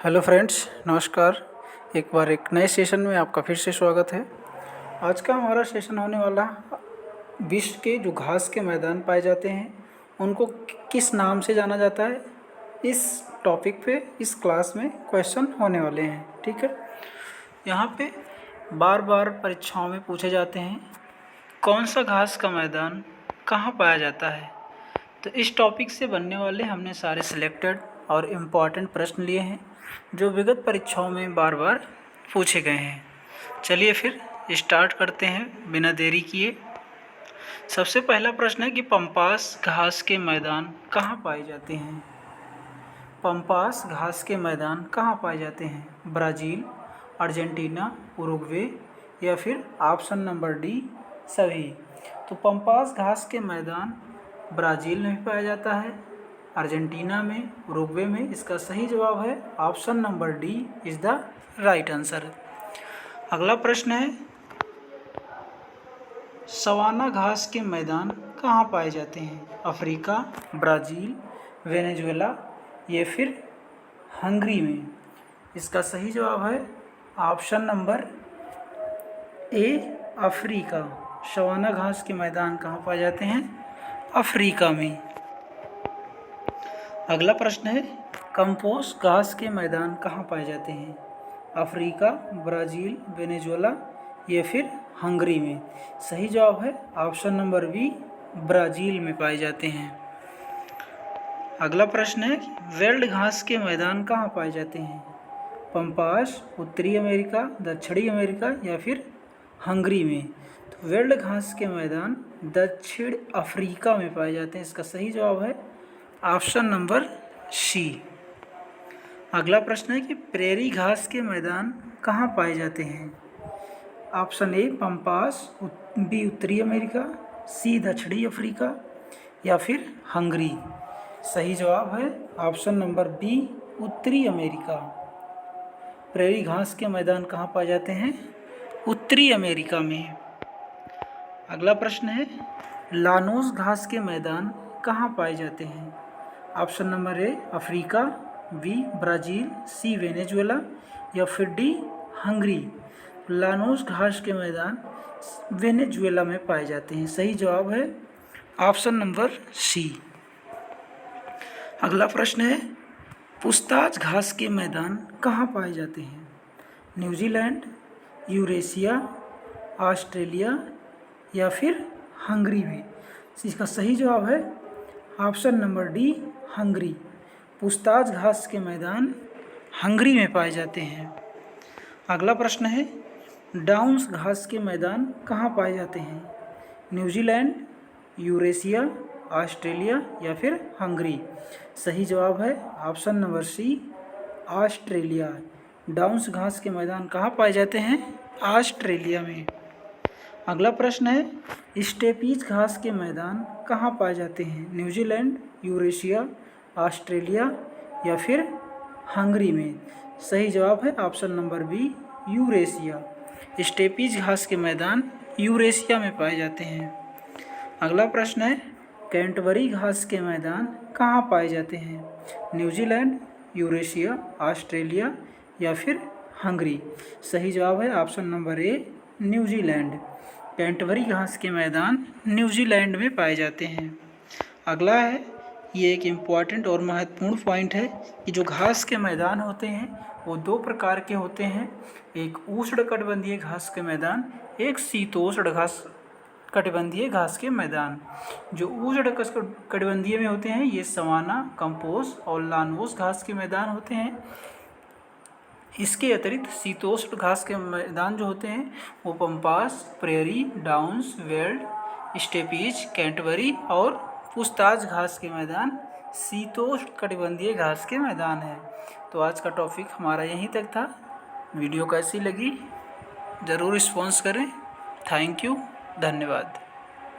Hello friends, नमस्कार। एक बार एक नए सेशन में आपका फिर से स्वागत है। आज का हमारा सेशन होने वाला विश्व के जो घास के मैदान पाए जाते हैं उनको किस नाम से जाना जाता है, इस टॉपिक पे इस क्लास में क्वेश्चन होने वाले हैं। ठीक है, यहाँ पे बार बार परीक्षाओं में पूछे जाते हैं कौन सा घास का मैदान कहाँ पाया जाता है। तो इस टॉपिक से बनने वाले हमने सारे सिलेक्टेड और इम्पॉर्टेंट प्रश्न लिए हैं जो विगत परीक्षाओं में बार बार पूछे गए हैं। चलिए फिर स्टार्ट करते हैं बिना देरी किए। सबसे पहला प्रश्न है कि पंपास घास के मैदान कहाँ पाए जाते हैं। पंपास घास के मैदान कहाँ पाए जाते हैं? ब्राज़ील, अर्जेंटीना, उरुग्वे या फिर ऑप्शन नंबर डी सभी। तो पंपास घास के मैदान ब्राज़ील में पाया जाता है, अर्जेंटीना में, उरुग्वे में। इसका सही जवाब है option number D is the right answer. अगला प्रश्न है सवाना घास के मैदान कहाँ पाए जाते हैं? अफ्रीका, ब्राज़ील, वेनेजुएला या फिर हंगरी में। इसका सही जवाब है option number A Africa. Savanna घास के मैदान कहाँ पाए जाते हैं? अफ्रीका में। अगला प्रश्न है कंपोस्ट घास के मैदान कहाँ पाए जाते हैं? अफ्रीका, ब्राज़ील, वेनेजुएला या फिर हंगरी में। सही जवाब है ऑप्शन नंबर बी ब्राज़ील में पाए जाते हैं। अगला प्रश्न है वेल्ड घास के मैदान कहाँ पाए जाते हैं? पंपास, उत्तरी अमेरिका, दक्षिणी अमेरिका या फिर हंगरी में। तो वेल्ड घास के मैदान दक्षिण अफ्रीका में पाए जाते हैं। इसका सही जवाब है ऑप्शन नंबर सी। अगला प्रश्न है कि प्रेरी घास के मैदान कहाँ पाए जाते हैं? ऑप्शन ए पंपास, बी उत्तरी अमेरिका, सी दक्षिणी अफ्रीका या फिर हंगरी। सही जवाब है ऑप्शन नंबर बी उत्तरी अमेरिका। प्रेरी घास के मैदान कहाँ पाए जाते हैं? उत्तरी अमेरिका में। अगला प्रश्न है लानोस घास के मैदान कहाँ पाए जाते हैं? Option number A Africa, B Brazil, C Venezuela या फिर डी हंगरी। लानोस घास के मैदान वेनेजुएला में पाए जाते हैं। सही जवाब है ऑप्शन नंबर सी। अगला प्रश्न है पूछताछ घास के मैदान कहाँ पाए जाते हैं? न्यूजीलैंड, यूरेशिया, ऑस्ट्रेलिया या फिर हंगरी में। इसका सही जवाब है ऑप्शन नंबर डी हंगरी। पूछताछ घास के मैदान हंगरी में पाए जाते हैं। अगला प्रश्न है डाउन्स घास के मैदान कहाँ पाए जाते हैं? न्यूजीलैंड, यूरेशिया, ऑस्ट्रेलिया या फिर हंगरी। सही जवाब है option number C Australia. Downs घास के मैदान कहाँ पाए जाते हैं? ऑस्ट्रेलिया में। अगला प्रश्न है स्टेपीज घास के मैदान कहाँ पाए जाते हैं? न्यूजीलैंड, यूरेशिया, ऑस्ट्रेलिया या फिर हंगरी में। सही जवाब है option number B Eurasia. Steppes घास के मैदान यूरेशिया में पाए जाते हैं। अगला प्रश्न है कैंटरबरी घास के मैदान कहाँ पाए जाते हैं? न्यूजीलैंड, यूरेशिया, ऑस्ट्रेलिया या फिर हंगरी। सही जवाब है ऑप्शन नंबर ए न्यूजीलैंड। कैंटरबरी घास के मैदान न्यूजीलैंड में पाए जाते हैं। अगला है ये एक इम्पॉर्टेंट और महत्वपूर्ण पॉइंट है कि जो घास के मैदान होते हैं वो दो प्रकार के होते हैं। एक उष्णकटिबंधीय घास के मैदान, एक शीतोष्ण कटिबंधीय घास के मैदान। जो उष्णकटिबंधीय में होते हैं ये सवाना, कंपोस्ट और लानोस घास के मैदान होते हैं। इसके अतिरिक्त शीतोष्ण घास के मैदान जो होते हैं वो pampas, prairie, downs, veld, steppes, Canterbury और पूछताछ घास के मैदान शीतोष्ण कटिबंधीय घास के मैदान है। तो आज का टॉपिक हमारा यहीं तक था। वीडियो कैसी लगी ज़रूर रिस्पॉन्स करें। थैंक यू, धन्यवाद।